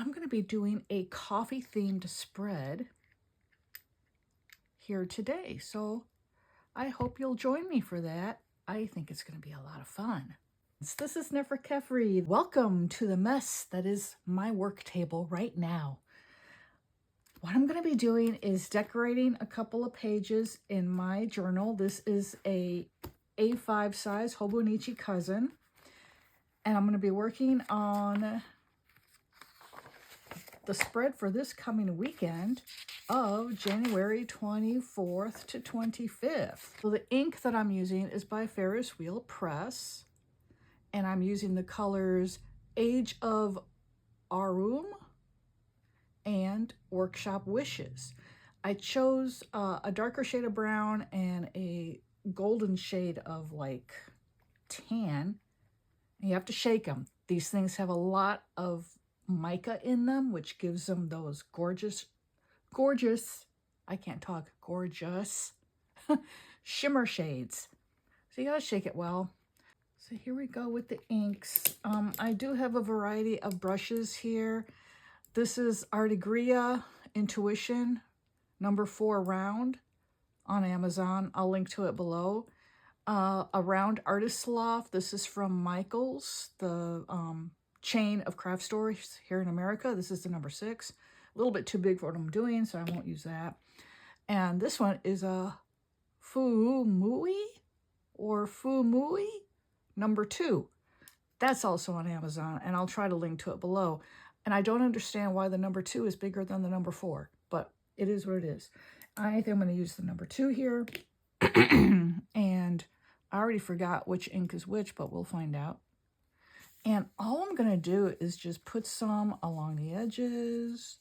I'm going to be doing a coffee themed spread here today. So I hope you'll join me for that. I think it's going to be a lot of fun. This is 𝗧𝗺𝗵𝗵𝗃𝗃. Welcome to the mess that is my work table right now. What I'm going to be doing is decorating a couple of pages in my journal. This is a A5 size Hobonichi Cousin, and I'm going to be working on the spread for this coming weekend of January 24th to 25th. So the ink that I'm using is by Ferris Wheel Press, and I'm using the colors 𝗤𝗵𝗹𝗂𝗵 and Workshop Wishes. I chose a darker shade of brown and a golden shade of like tan. And you have to shake them. These things have a lot of mica in them, which gives them those gorgeous, I can't talk, gorgeous shimmer shades. So you gotta shake it well. So here we go with the inks. I do have a variety of brushes here. This is 𝗪𝗀𝗏 Intuition number 4 round on Amazon. I'll link to it below. A round artist's loft. This is from Michael's, the chain of craft stores here in America. This is the number 6. A little bit too big for what I'm doing, so I won't use that. And this one is a 𝗬𝗏𝗡𝗏 number 2. That's also on Amazon, and I'll try to link to it below. And I don't understand why the number 2 is bigger than the number 4, but it is what it is. I think I'm going to use the number 2 here. And I already forgot which ink is which, but we'll find out. And all I'm going to do is just put some along the edges.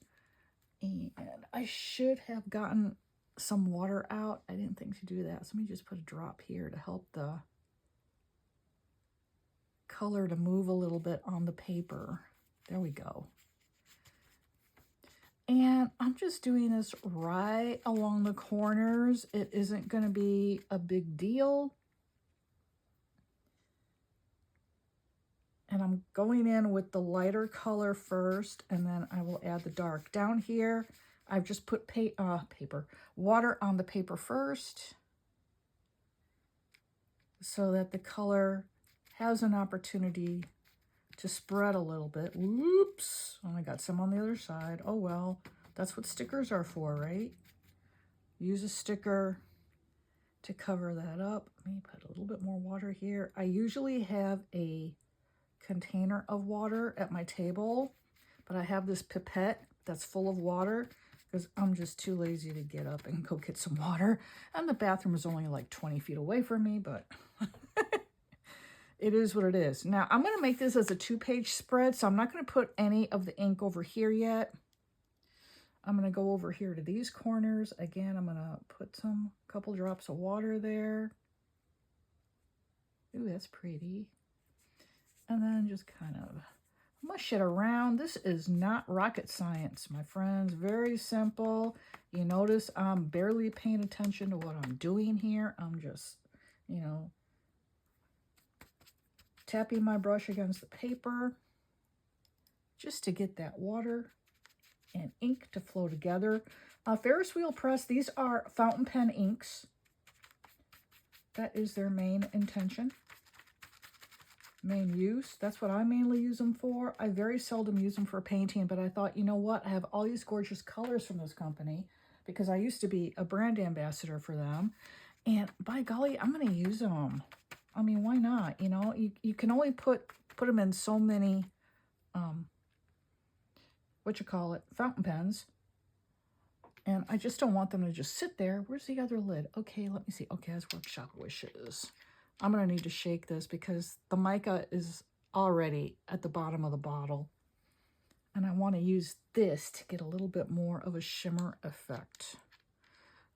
And I should have gotten some water out. I didn't think to do that. So let me just put a drop here to help the color to move a little bit on the paper. There we go. And I'm just doing this right along the corners. It isn't going to be a big deal. And I'm going in with the lighter color first, and then I will add the dark. Down here, I've just put water on the paper first so that the color has an opportunity to spread a little bit. Whoops, oh, I got some on the other side. Oh well, that's what stickers are for, right? Use a sticker to cover that up. Let me put a little bit more water here. I usually have a container of water at my table, but I have this pipette that's full of water because I'm just too lazy to get up and go get some water. And the bathroom is only like 20 feet away from me, but it is what it is. Now, I'm going to make this as a 2-page spread, so I'm not going to put any of the ink over here yet. I'm going to go over here to these corners. Again, I'm going to put some couple drops of water there. Ooh, that's pretty. And then just kind of mush it around. This is not rocket science, my friends. Very simple. You notice I'm barely paying attention to what I'm doing here. I'm just, you know, tapping my brush against the paper just to get that water and ink to flow together. Ferris Wheel Press, these are fountain pen inks. That is their main intention, main use. That's what I mainly use them for. I very seldom use them for painting, but I thought, you know what? I have all these gorgeous colors from this company because I used to be a brand ambassador for them. And by golly, I'm going to use them. I mean, why not? You know, you can only put them in so many, fountain pens. And I just don't want them to just sit there. Where's the other lid? Okay, let me see. Okay, that's Workshop Wishes. I'm going to need to shake this because the mica is already at the bottom of the bottle. And I want to use this to get a little bit more of a shimmer effect.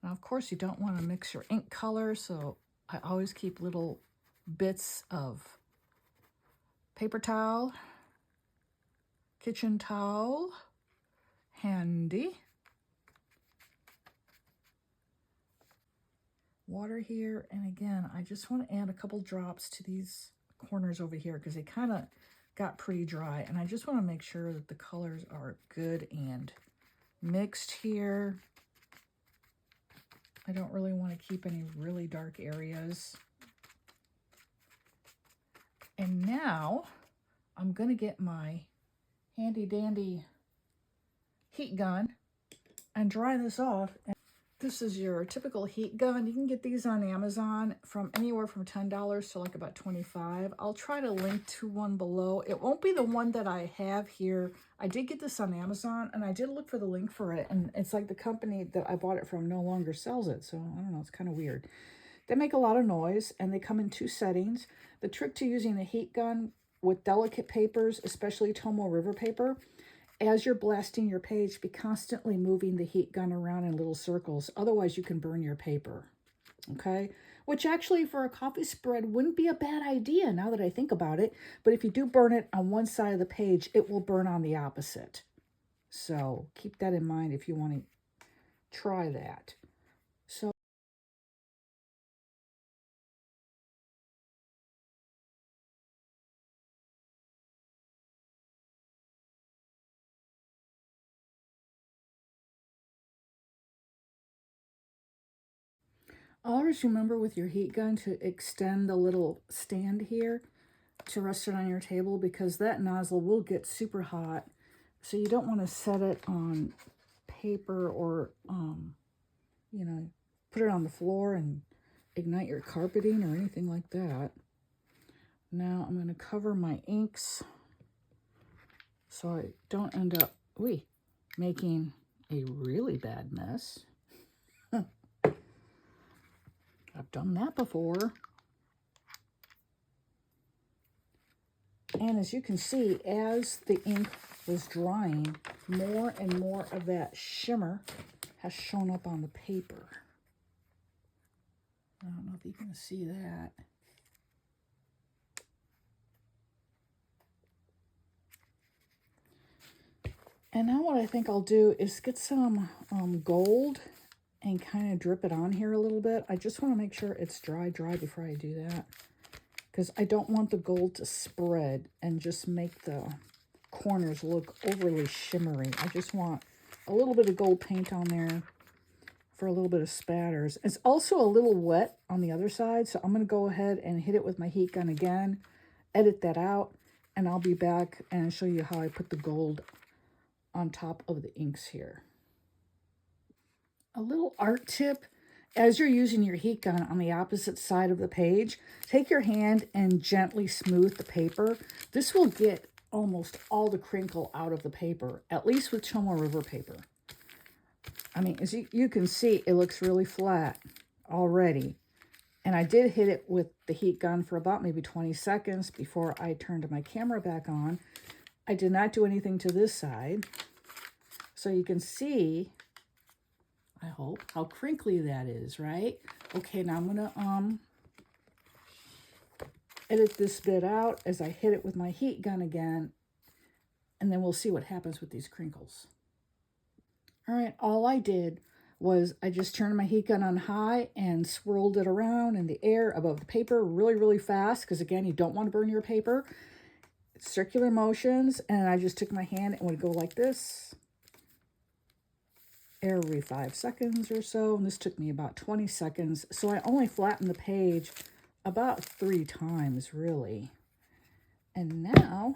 Now, of course, you don't want to mix your ink color, so I always keep little bits of paper towel, kitchen towel, handy. Water here, and again, I just want to add a couple drops to these corners over here because they kind of got pretty dry, and I just want to make sure that the colors are good and mixed here. I don't really want to keep any really dark areas. And now I'm going to get my handy dandy heat gun and dry this off. And this is your typical heat gun. You can get these on Amazon from anywhere from $10 to like about $25. I'll try to link to one below. It won't be the one that I have here. I did get this on Amazon, and I did look for the link for it, and it's like the company that I bought it from no longer sells it, so I don't know, it's kind of weird. They make a lot of noise, and they come in 2 settings. The trick to using a heat gun with delicate papers, especially Tomoe River paper, as you're blasting your page, be constantly moving the heat gun around in little circles. Otherwise, you can burn your paper, okay? Which actually, for a coffee spread, wouldn't be a bad idea now that I think about it. But if you do burn it on one side of the page, it will burn on the opposite. So keep that in mind if you want to try that. So always remember with your heat gun to extend the little stand here to rest it on your table, because that nozzle will get super hot. So you don't want to set it on paper or, you know, put it on the floor and ignite your carpeting or anything like that. Now I'm going to cover my inks so I don't end up making a really bad mess. I've done that before. And as you can see, as the ink was drying, more and more of that shimmer has shown up on the paper. I don't know if you can see that. And now what I think I'll do is get some gold and kind of drip it on here a little bit. I just want to make sure it's dry before I do that, because I don't want the gold to spread and just make the corners look overly shimmery. I just want a little bit of gold paint on there for a little bit of spatters. It's also a little wet on the other side, so I'm going to go ahead and hit it with my heat gun again, edit that out, and I'll be back and show you how I put the gold on top of the inks here. A little art tip: as you're using your heat gun on the opposite side of the page, take your hand and gently smooth the paper. This will get almost all the crinkle out of the paper, at least with Tomoe River paper. I mean, as you can see, it looks really flat already. And I did hit it with the heat gun for about maybe 20 seconds before I turned my camera back on. I did not do anything to this side. So you can see, I hope, how crinkly that is, right? Okay, now I'm going to edit this bit out as I hit it with my heat gun again, and then we'll see what happens with these crinkles. All right, all I did was I just turned my heat gun on high and swirled it around in the air above the paper really fast, because again, you don't want to burn your paper. Circular motions, and I just took my hand and would go like this every 5 seconds or so, and this took me about 20 seconds. So I only flattened the page about 3 times, really. And now,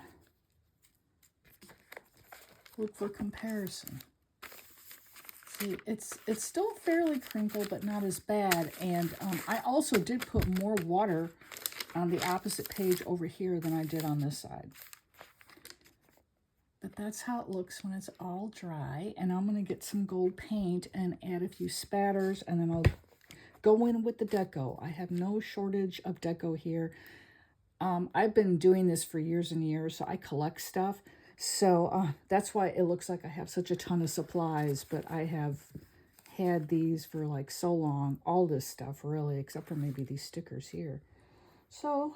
look for comparison. See, it's still fairly crinkled, but not as bad. And I also did put more water on the opposite page over here than I did on this side. But that's how it looks when it's all dry. And I'm going to get some gold paint and add a few spatters, and then I'll go in with the deco. I have no shortage of deco here. I've been doing this for years and years, so I collect stuff. So that's why it looks like I have such a ton of supplies, but I have had these for like so long. All this stuff, really, except for maybe these stickers here. So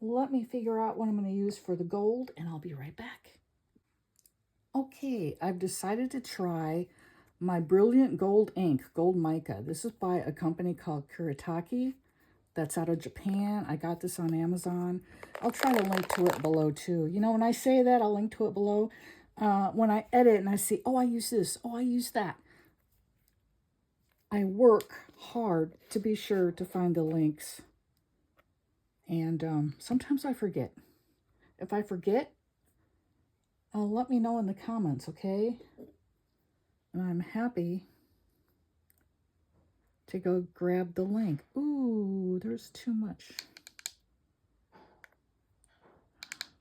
let me figure out what I'm going to use for the gold, and I'll be right back. Okay, I've decided to try my Brilliant Gold ink, Gold Mica. This is by a company called 𝗪𝗀𝗃𝗃. that's out of Japan. I got this on Amazon. I'll try to link to it below too. You know, when I say that, I'll link to it below. When I edit and I see, oh, I use this, oh, I use that, I work hard to be sure to find the links. And sometimes I forget. If I forget, let me know in the comments, okay? And I'm happy to go grab the link. Ooh, there's too much.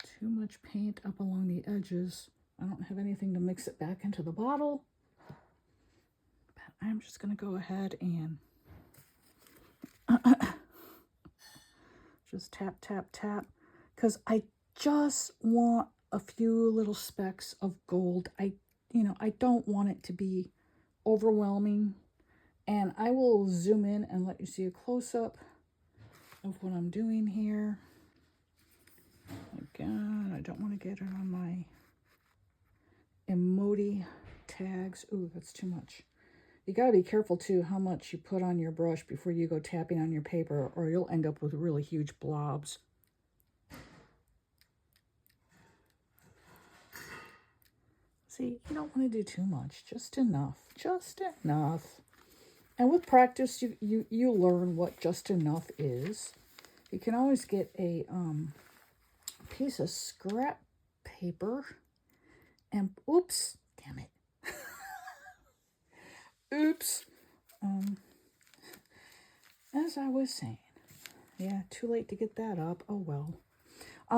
Too much paint up along the edges. I don't have anything to mix it back into the bottle. But I'm just going to go ahead and just tap, tap, tap. Because I just want a few little specks of gold. I don't want it to be overwhelming. And I will zoom in and let you see a close-up of what I'm doing here. Again, I don't want to get it on my emoji tags. Ooh, that's too much. You got to be careful too how much you put on your brush before you go tapping on your paper, or you'll end up with really huge blobs. See, you don't want to do too much, just enough, just enough. And with practice, you learn what just enough is. You can always get a piece of scrap paper and, oops, damn it. Oops. As I was saying, yeah, too late to get that up. Oh, well.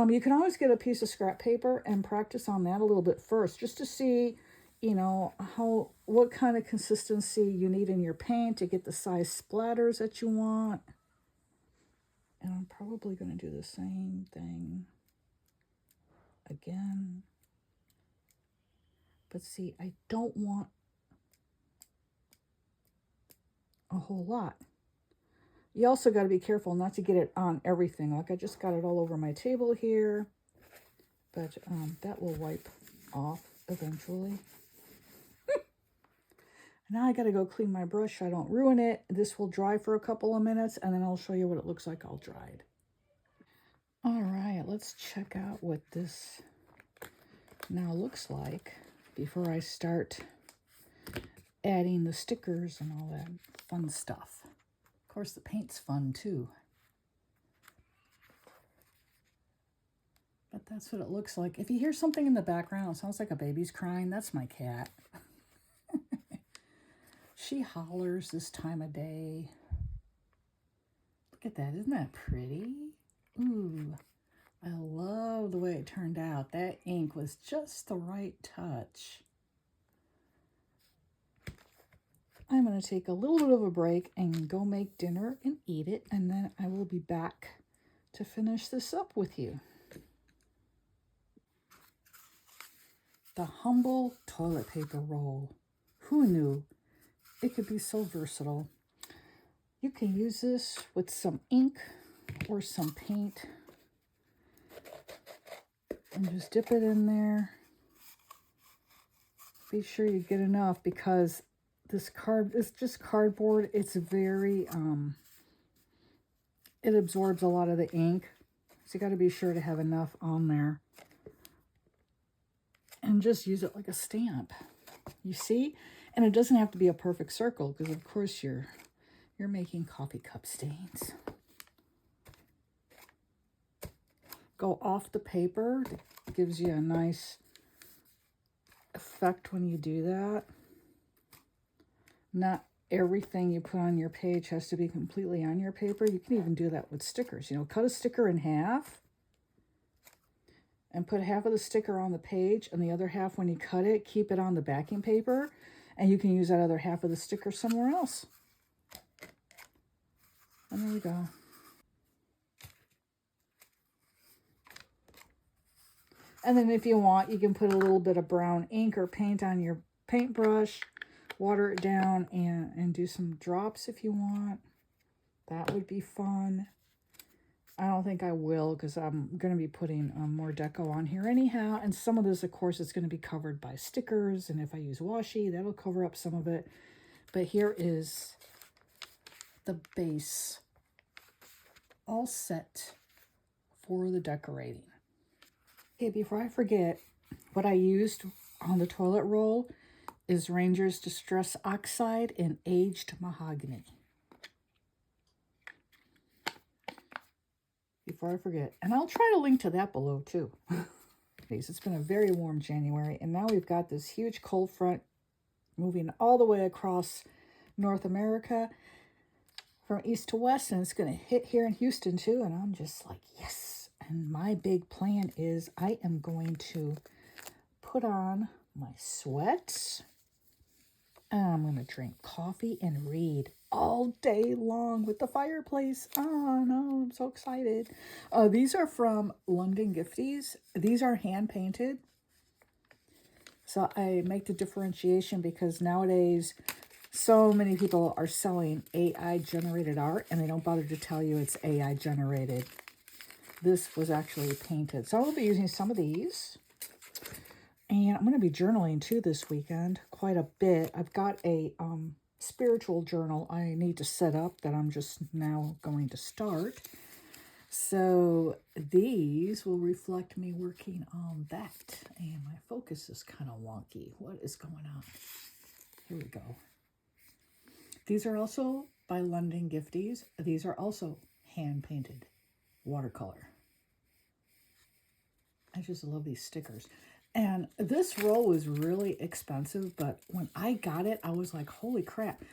You can always get a piece of scrap paper and practice on that a little bit first, just to see, you know, what kind of consistency you need in your paint to get the size splatters that you want. And I'm probably going to do the same thing again. But see, I don't want a whole lot. You also got to be careful not to get it on everything. Like I just got it all over my table here. But that will wipe off eventually. Now I got to go clean my brush so I don't ruin it. This will dry for a couple of minutes, and then I'll show you what it looks like all dried. All right, let's check out what this now looks like before I start adding the stickers and all that fun stuff. Of course, the paint's fun too. But that's what it looks like. If you hear something in the background, it sounds like a baby's crying. That's my cat. She hollers this time of day. Look at that. Isn't that pretty? Ooh, I love the way it turned out. That ink was just the right touch. I'm going to take a little bit of a break and go make dinner and eat it, and then I will be back to finish this up with you. The humble toilet paper roll. Who knew it could be so versatile? You can use this with some ink or some paint and just dip it in there. Be sure you get enough because it's just cardboard. It's very, it absorbs a lot of the ink. So you got to be sure to have enough on there. And just use it like a stamp. You see? And it doesn't have to be a perfect circle because, of course, you're making coffee cup stains. Go off the paper. It gives you a nice effect when you do that. Not everything you put on your page has to be completely on your paper. You can even do that with stickers. You know, cut a sticker in half and put half of the sticker on the page and the other half, when you cut it, keep it on the backing paper, and you can use that other half of the sticker somewhere else. And there you go. And then if you want, you can put a little bit of brown ink or paint on your paintbrush, water it down, and do some drops if you want. That would be fun. I don't think I will because I'm going to be putting more deco on here anyhow. And some of this, of course, is going to be covered by stickers. And if I use washi, that'll cover up some of it. But here is the base all set for the decorating. Okay, before I forget, what I used on the toilet roll is Ranger's Distress Oxide in Aged Mahogany. Before I forget. And I'll try to link to that below too. It's been a very warm January, and now we've got this huge cold front moving all the way across North America from east to west, and it's going to hit here in Houston too, and I'm just like, yes. And my big plan is I am going to put on my sweats, and I'm going to drink coffee and read all day long with the fireplace. Oh no, I'm so excited. These are from London Gifties. These are hand painted. So I make the differentiation because nowadays so many people are selling AI generated art and they don't bother to tell you it's AI generated. This was actually painted. So I will be using some of these. And I'm going to be journaling too this weekend quite a bit. I've got a spiritual journal I need to set up that I'm just now going to start. So these will reflect me working on that. And my focus is kind of wonky. What is going on? Here we go. These are also by London Gifties. These are also hand painted watercolor. I just love these stickers. And this roll was really expensive, but when I got it, I was like, holy crap.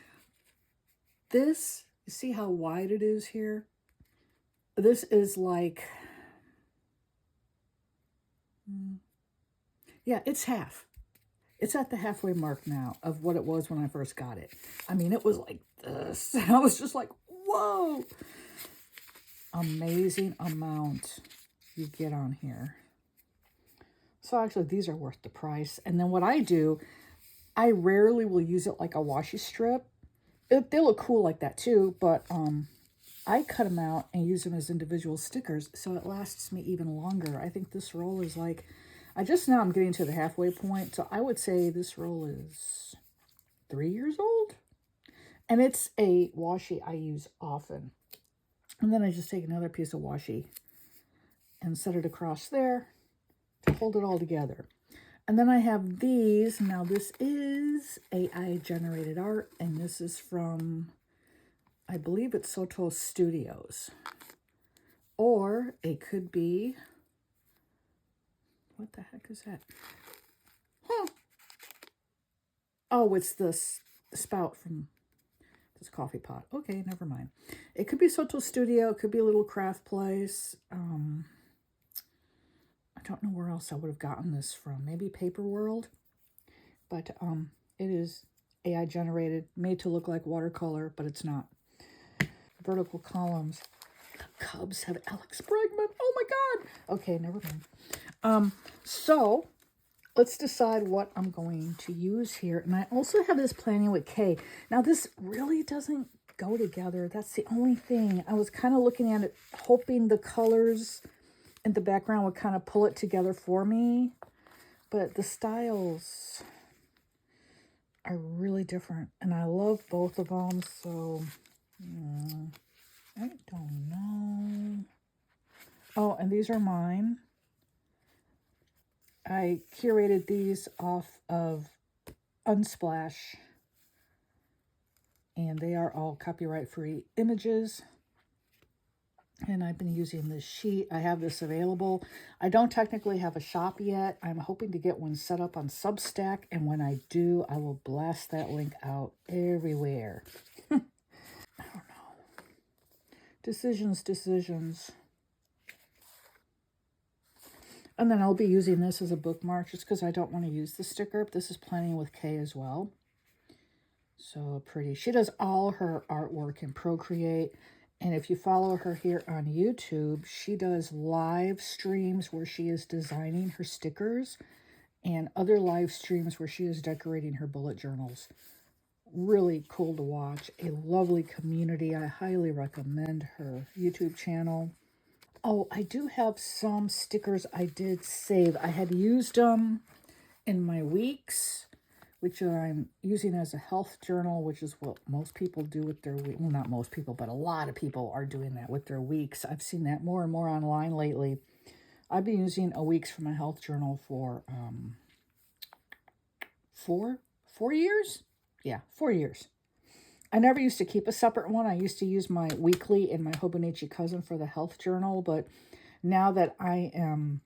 This, you see how wide it is here? This is like, yeah, it's half. It's at the halfway mark now of what it was when I first got it. I mean, it was like this. I was just like, whoa. Amazing amount you get on here. So actually, these are worth the price. And then what I do, I rarely will use it like a washi strip. They look cool like that too, but I cut them out and use them as individual stickers, so it lasts me even longer. I think this roll is like, I'm getting to the halfway point, so I would say this roll is 3 years old. And it's a washi I use often. And then I just take another piece of washi and set it across there to hold it all together. And then I have these. Now this is AI generated art, and this is from, I believe it's Soto Studios. Or it could be, what the heck is that? Huh. Oh, it's this spout from this coffee pot. Okay, never mind. It could be Soto Studio. It could be a little craft place. I don't know where else I would have gotten this from. Maybe Paper World. But it is AI generated, made to look like watercolor, but it's not. Vertical columns. The Cubs have Alex Bregman. Oh my God. Okay, never mind. So let's decide what I'm going to use here. And I also have this planning with K. Now this really doesn't go together. That's the only thing. I was kind of looking at it, hoping the colors in the background would kind of pull it together for me. But the styles are really different. And I love both of them. So I don't know. Oh, and these are mine. I curated these off of Unsplash. And they are all copyright-free images. And I've been using this sheet. I have this available. I don't technically have a shop yet. I'm hoping to get one set up on Substack. And when I do, I will blast that link out everywhere. I don't know. Decisions. And then I'll be using this as a bookmark just because I don't want to use the sticker. This is Planning with K as well. So pretty. She does all her artwork in Procreate. And if you follow her here on YouTube, she does live streams where she is designing her stickers and other live streams where she is decorating her bullet journals. Really cool to watch. A lovely community. I highly recommend her YouTube channel. Oh, I do have some stickers I did save. I had used them in my weeks which I'm using as a health journal, which is what most people do with their week. Well, not most people, but a lot of people are doing that with their weeks. I've seen that more and more online lately. I've been using a weeks for my health journal for 4 years. Yeah, 4 years. I never used to keep a separate one. I used to use my weekly and my Hobonichi Cousin for the health journal, but now that I am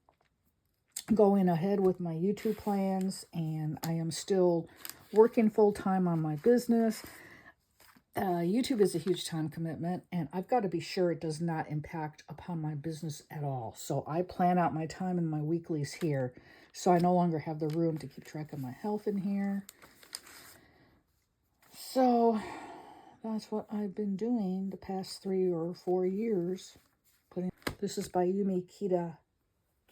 going ahead with my YouTube plans and I am still working full-time on my business, YouTube is a huge time commitment, and I've got to be sure it does not impact upon my business at all. So I plan out my time in my weeklies here, so I no longer have the room to keep track of my health in here. So that's what I've been doing the past 3 or 4 years. This is by Yumi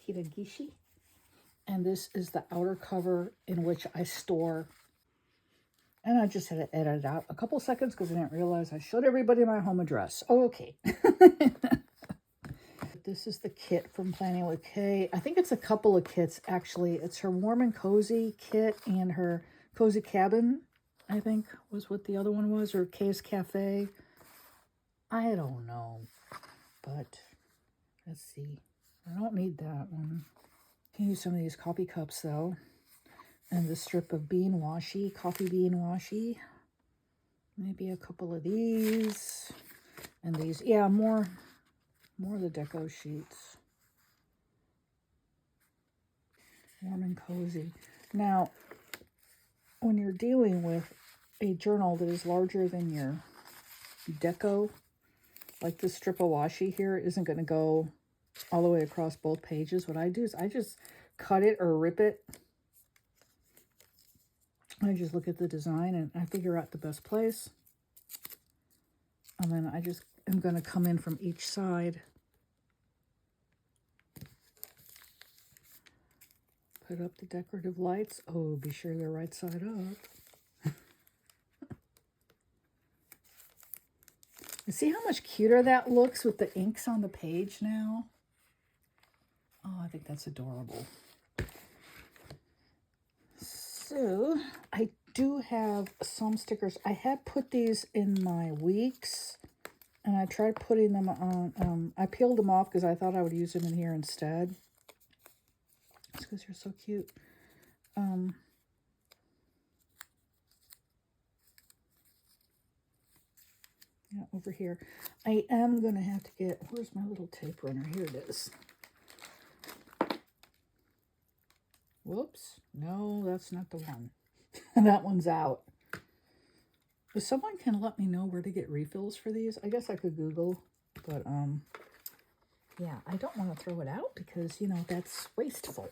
Kitagishi. And this is the outer cover in which I store. And I just had to edit it out a couple seconds because I didn't realize I showed everybody my home address. Oh, okay. This is the kit from Planning with Kay. I think it's a couple of kits, actually. It's her Warm and Cozy kit and her Cozy Cabin, I think was what the other one was, or Kay's Cafe. I don't know, but let's see. I don't need that one. I can use some of these coffee cups, though. And the strip of bean washi, coffee bean washi. Maybe a couple of these. And these, yeah, more of the deco sheets. Warm and Cozy. Now, when you're dealing with a journal that is larger than your deco, like this strip of washi here isn't going to go all the way across both pages. What I do is I just cut it or rip it. I just look at the design and I figure out the best place. And then I just am going to come in from each side. Put up the decorative lights. Oh, be sure they're right side up. You see how much cuter that looks with the inks on the page now? Oh, I think that's adorable. So, I do have some stickers. I had put these in my weeks, and I tried putting them on. I peeled them off because I thought I would use them in here instead. It's because they're so cute. Yeah, over here. I am going to have to get, where's my little tape runner? Here it is. Whoops. No, that's not the one. That one's out. If someone can let me know where to get refills for these, I guess I could Google. But, yeah, I don't want to throw it out because, you know, that's wasteful.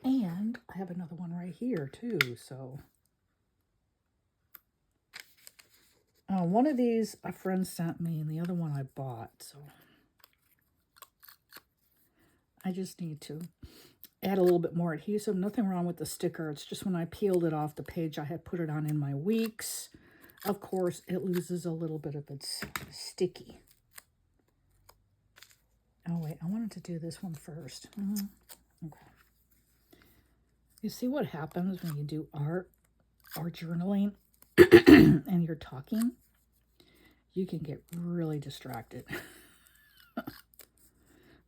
And I have another one right here, too, so. One of these a friend sent me, and the other one I bought, so. I just need to add a little bit more adhesive. Nothing wrong with the sticker. It's just when I peeled it off the page, I had put it on in my weeks. Of course, it loses a little bit of its sticky. Oh, wait. I wanted to do this one first. Okay. You see what happens when you do art or journaling and you're talking? You can get really distracted.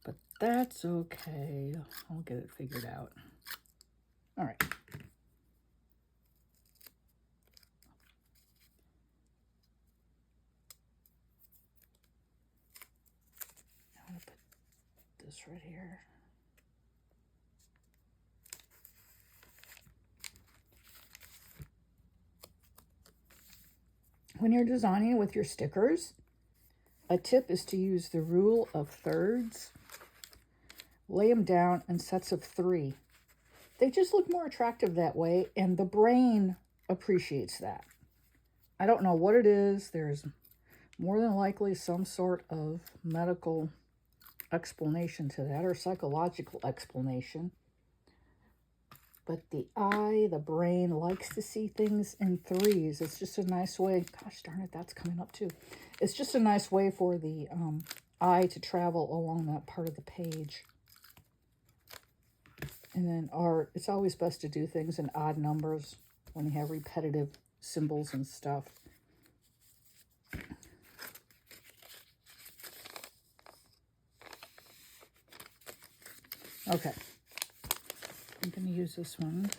But that's okay. I'll get it figured out. All right. I'm going to put this right here. When you're designing with your stickers, a tip is to use the rule of thirds. Lay them down in sets of 3. They just look more attractive that way, and the brain appreciates that. I don't know what it is. There's more than likely some sort of medical explanation to that, or psychological explanation. But the eye, the brain, likes to see things in 3s. It's just a nice way. Gosh darn it, that's coming up too. It's just a nice way for the eye to travel along that part of the page. And then art, it's always best to do things in odd numbers. when you have repetitive symbols and stuff. Okay, I'm going to use this one.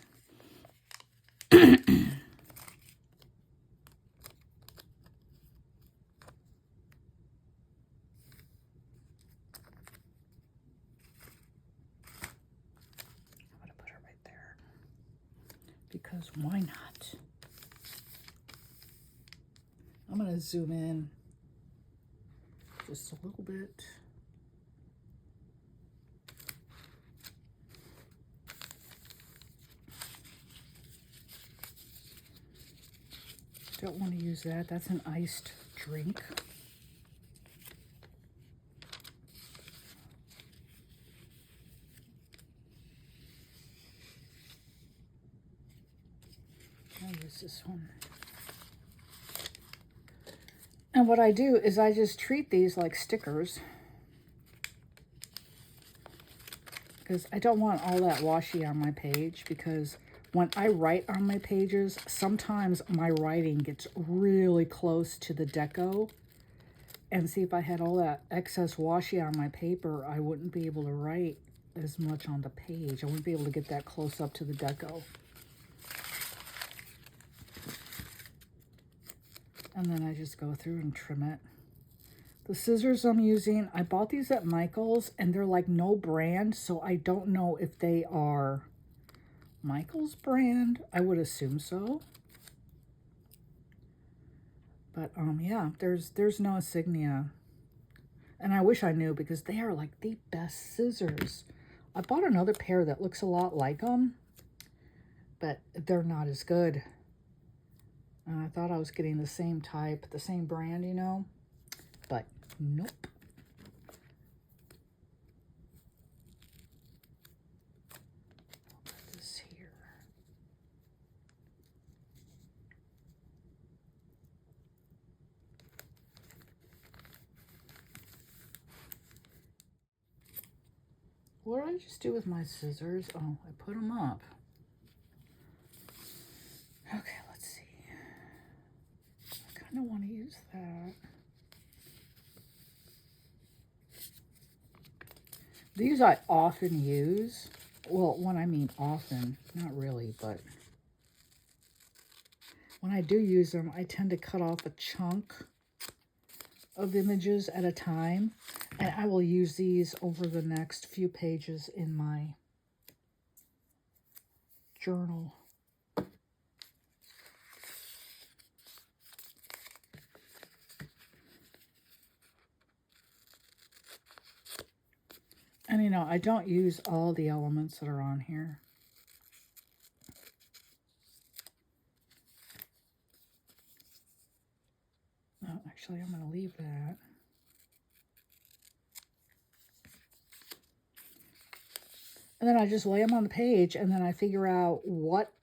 Because why not? I'm going to zoom in just a little bit. Don't want to use that. That's an iced drink. I'll use this one. And what I do is I just treat these like stickers, because I don't want all that washi on my page, because when I write on my pages, sometimes my writing gets really close to the deco. And see, if I had all that excess washi on my paper, I wouldn't be able to write as much on the page. I wouldn't be able to get that close up to the deco. And then I just go through and trim it. The scissors I'm using, I bought these at Michael's, and they're like no brand, so I don't know if they are Michael's brand. I would assume so. But yeah, there's no insignia. And I wish I knew, because they are like the best scissors. I bought another pair that looks a lot like them, but they're not as good. And I thought I was getting the same type, the same brand, you know, but nope. I'll put this here. What did I just do with my scissors? Oh, I put them up. Okay, let's see. I kind of want to use that. These I often use. Well, when I mean often, not really, but when I do use them, I tend to cut off a chunk of images at a time, and I will use these over the next few pages in my journal. And you know, I don't use all the elements that are on here. No, actually, I'm going to leave that. And then I just lay them on the page, and then I figure out what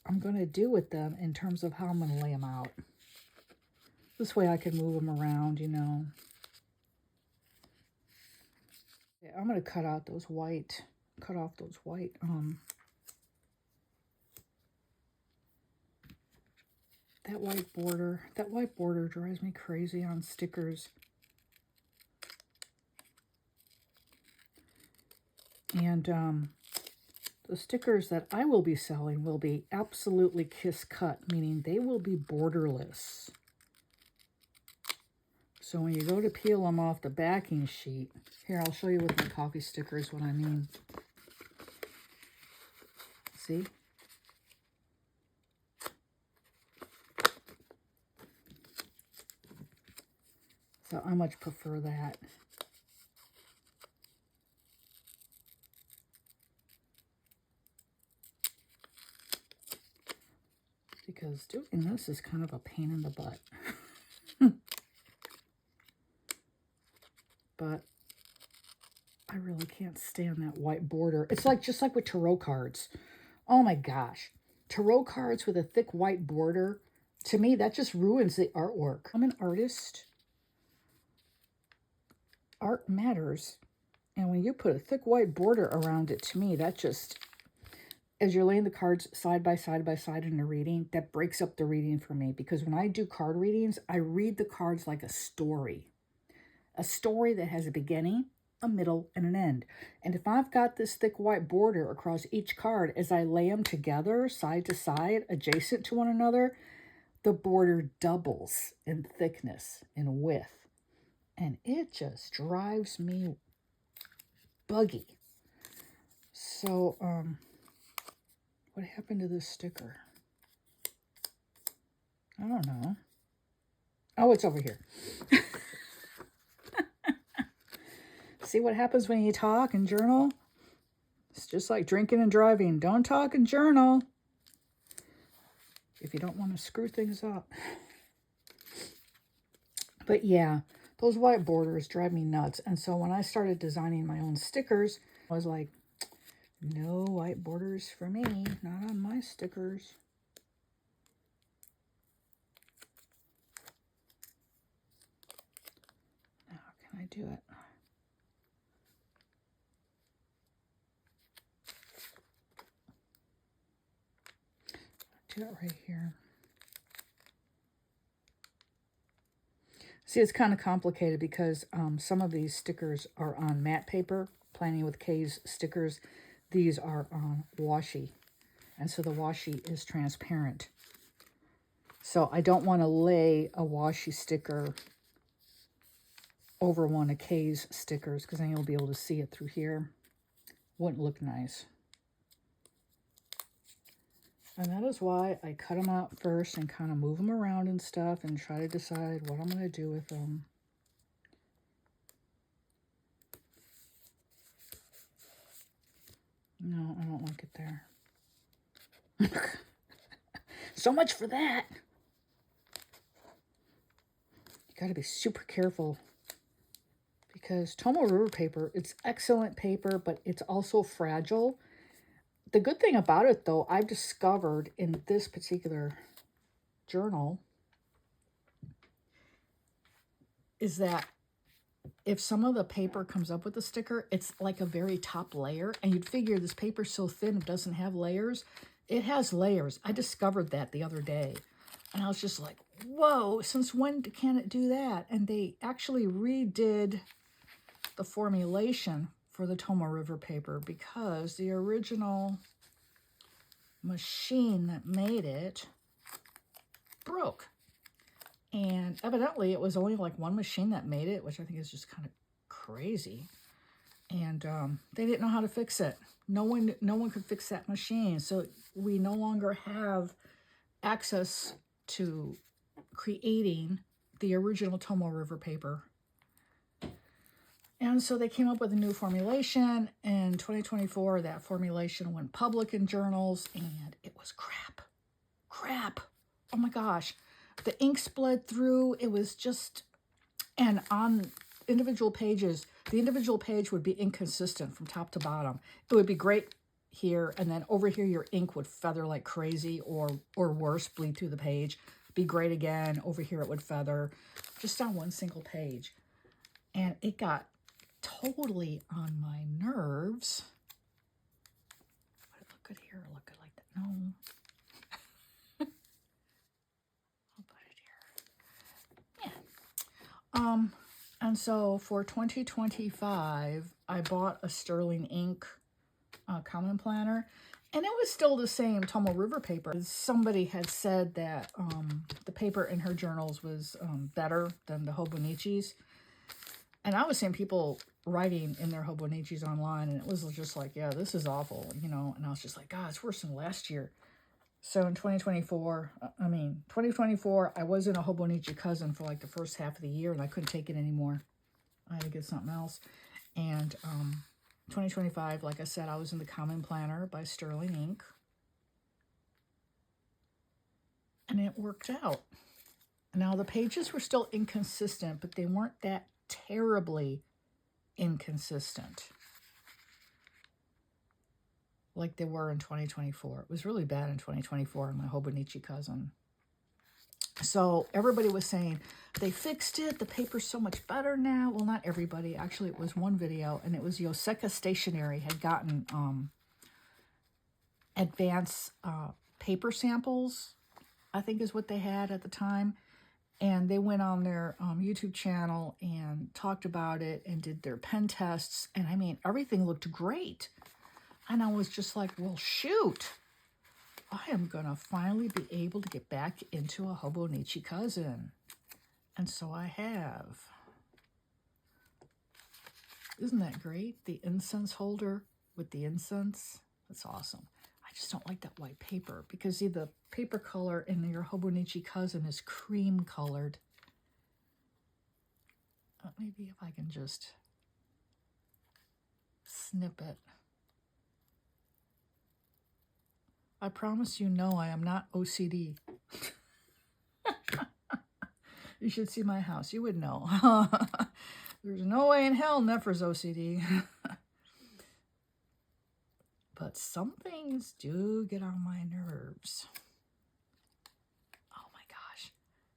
I'm going to do with them in terms of how I'm going to lay them out. This way I can move them around, you know. Yeah, I'm going to cut off those white that white border. That white border drives me crazy on stickers. And the stickers that I will be selling will be absolutely kiss cut, meaning they will be borderless. So when you go to peel them off the backing sheet, here, I'll show you with my coffee stickers what I mean. See? So I much prefer that. Because doing this is kind of a pain in the butt. But I really can't stand that white border. It's like just like with tarot cards. Oh my gosh. Tarot cards with a thick white border, to me, that just ruins the artwork. I'm an artist. Art matters. And when you put a thick white border around it, to me, that just as you're laying the cards side by side in a reading, that breaks up the reading for me. Because when I do card readings, I read the cards like a story that has a beginning, a middle, and an end. And if I've got this thick white border across each card, as I lay them together, side to side, adjacent to one another, the border doubles in thickness and width. And it just drives me buggy. So, what happened to this sticker? I don't know. Oh, it's over here. See what happens when you talk and journal? It's just like drinking and driving. Don't talk and journal if you don't want to screw things up. But yeah, those white borders drive me nuts. And so when I started designing my own stickers, I was like, no white borders for me, not on my stickers. Now, can I do it? Do it right here. See, it's kind of complicated because some of these stickers are on matte paper, Planning with K's stickers. These are on washi, and so the washi is transparent. So I don't want to lay a washi sticker over one of K's stickers because then you'll be able to see it through here. Wouldn't look nice. And that is why I cut them out first and kind of move them around and stuff and try to decide what I'm going to do with them. No, I don't like it there. So much for that. You got to be super careful because Tomoe River paper, it's excellent paper, but it's also fragile. The good thing about it, though, I've discovered in this particular journal is that if some of the paper comes up with the sticker, it's like a very top layer. And you'd figure this paper's so thin, it doesn't have layers. It has layers. I discovered that the other day. And I was just like, whoa, since when can it do that? And they actually redid the formulation for the Tomoe River paper because the original machine that made it broke. And evidently it was only like one machine that made it, which I think is just kind of crazy. And they didn't know how to fix it. No one could fix that machine. So we no longer have access to creating the original Tomoe River paper. And so they came up with a new formulation. In 2024, that formulation went public in journals, and it was crap. Crap. Oh my gosh. The ink bled through. It was just, and on individual pages, the individual page would be inconsistent from top to bottom. It would be great here, and then over here your ink would feather like crazy, or worse, bleed through the page. Be great again. Over here it would feather, just on one single page. And it got totally on my nerves. Would it look good here or look good like that? No. I'll put it here. Yeah. And so for 2025, I bought a Sterling Ink common planner, and it was still the same Tomoe River paper. Somebody had said that the paper in her journals was better than the Hobonichis. And I was seeing people writing in their Hobonichis online, and it was just like, yeah, this is awful, you know. And I was just like, God, it's worse than last year. So in 2024, I was in a Hobonichi Cousin for like the first half of the year, and I couldn't take it anymore. I had to get something else. And 2025, like I said, I was in the Common Planner by Sterling Ink. And it worked out. Now, the pages were still inconsistent, but they weren't that terribly inconsistent like they were in 2024. It was really bad in 2024 in my Hobonichi Cousin. So everybody was saying, they fixed it, the paper's so much better now. Well, not everybody. Actually, it was one video, and it was Yoseka Stationery had gotten advanced paper samples, I think is what they had at the time. And they went on their YouTube channel and talked about it and did their pen tests. And I mean, everything looked great. And I was just like, well, shoot. I am going to finally be able to get back into a Hobonichi Cousin. And so I have. Isn't that great? The incense holder with the incense. That's awesome. I just don't like that white paper because see, the paper color in your Hobonichi Cousin is cream colored. Maybe if I can just snip it. I promise you, no, I am not OCD. You should see my house. You would know. There's no way in hell Nephra's OCD. But some things do get on my nerves. Oh my gosh.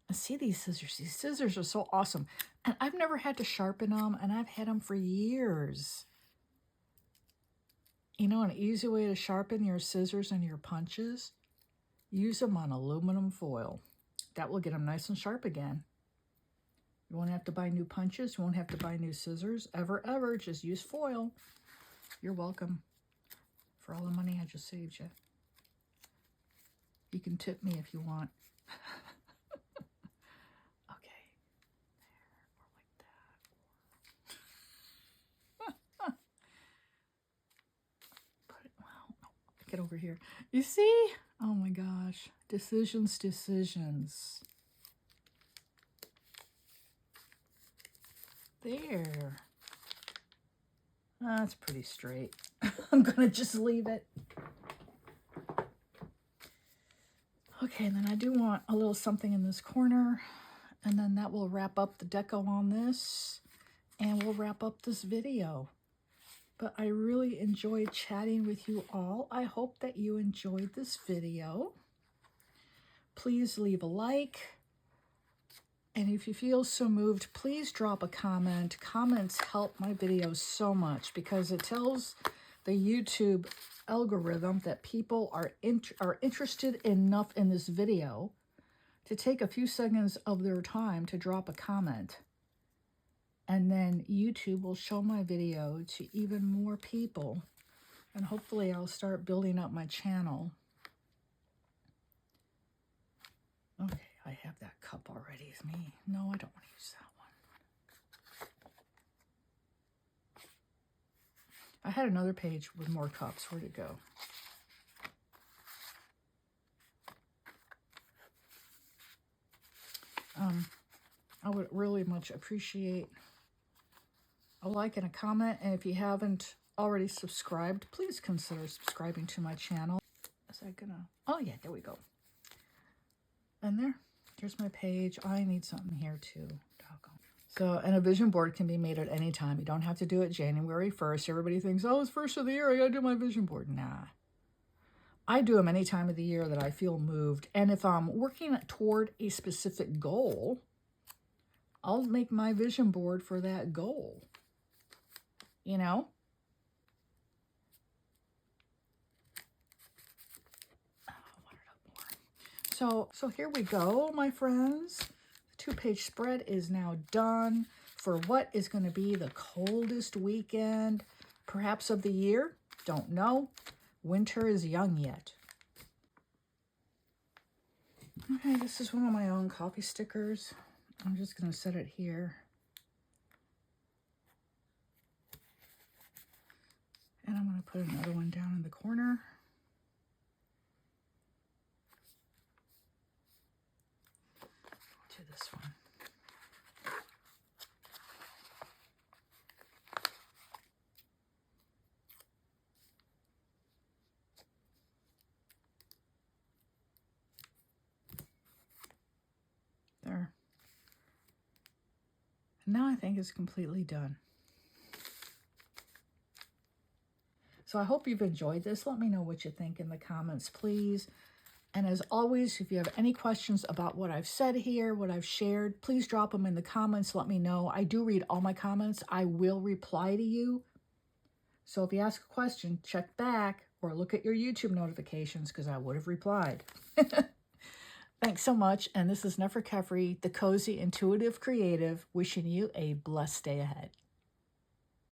And see these scissors. These scissors are so awesome. And I've never had to sharpen them, and I've had them for years. You know, an easy way to sharpen your scissors and your punches? Use them on aluminum foil. That will get them nice and sharp again. You won't have to buy new punches. You won't have to buy new scissors. Ever. Just use foil. You're welcome for all the money I just saved you. You can tip me if you want. Okay. There, or like that. Put it, well, no, get over here. You see? Oh my gosh. Decisions. There. That's pretty straight. I'm going to just leave it. Okay, and then I do want a little something in this corner. And then that will wrap up the deco on this. And we'll wrap up this video. But I really enjoyed chatting with you all. I hope that you enjoyed this video. Please leave a like. And if you feel so moved, please drop a comment. Comments help my videos so much because it tells the YouTube algorithm that people are interested enough in this video to take a few seconds of their time to drop a comment. And then YouTube will show my video to even more people. And hopefully I'll start building up my channel. Okay. I have that cup already. Is me? No, I don't want to use that one. I had another page with more cups. Where'd it go? I would really much appreciate a like and a comment. And if you haven't already subscribed, please consider subscribing to my channel. Is that gonna... Oh yeah, there we go. And there's my page. I need something here too. So, and a vision board can be made at any time. You don't have to do it January 1st. Everybody thinks, oh, it's first of the year. I got to do my vision board. Nah. I do them any time of the year that I feel moved. And if I'm working toward a specific goal, I'll make my vision board for that goal. You know? So here we go, my friends. The 2-page spread is now done for what is going to be the coldest weekend, perhaps of the year. Don't know. Winter is young yet. Okay, this is one of my own coffee stickers. I'm just going to set it here. And I'm going to put another one down in the corner. To this one. There. And now I think it's completely done. So I hope you've enjoyed this. Let me know what you think in the comments, please. And as always, if you have any questions about what I've said here, what I've shared, please drop them in the comments. Let me know. I do read all my comments. I will reply to you. So if you ask a question, check back or look at your YouTube notifications because I would have replied. Thanks so much. And this is 𝗪𝗀𝗵𝗿𝗀𝗀, the cozy, intuitive creative, wishing you a blessed day ahead.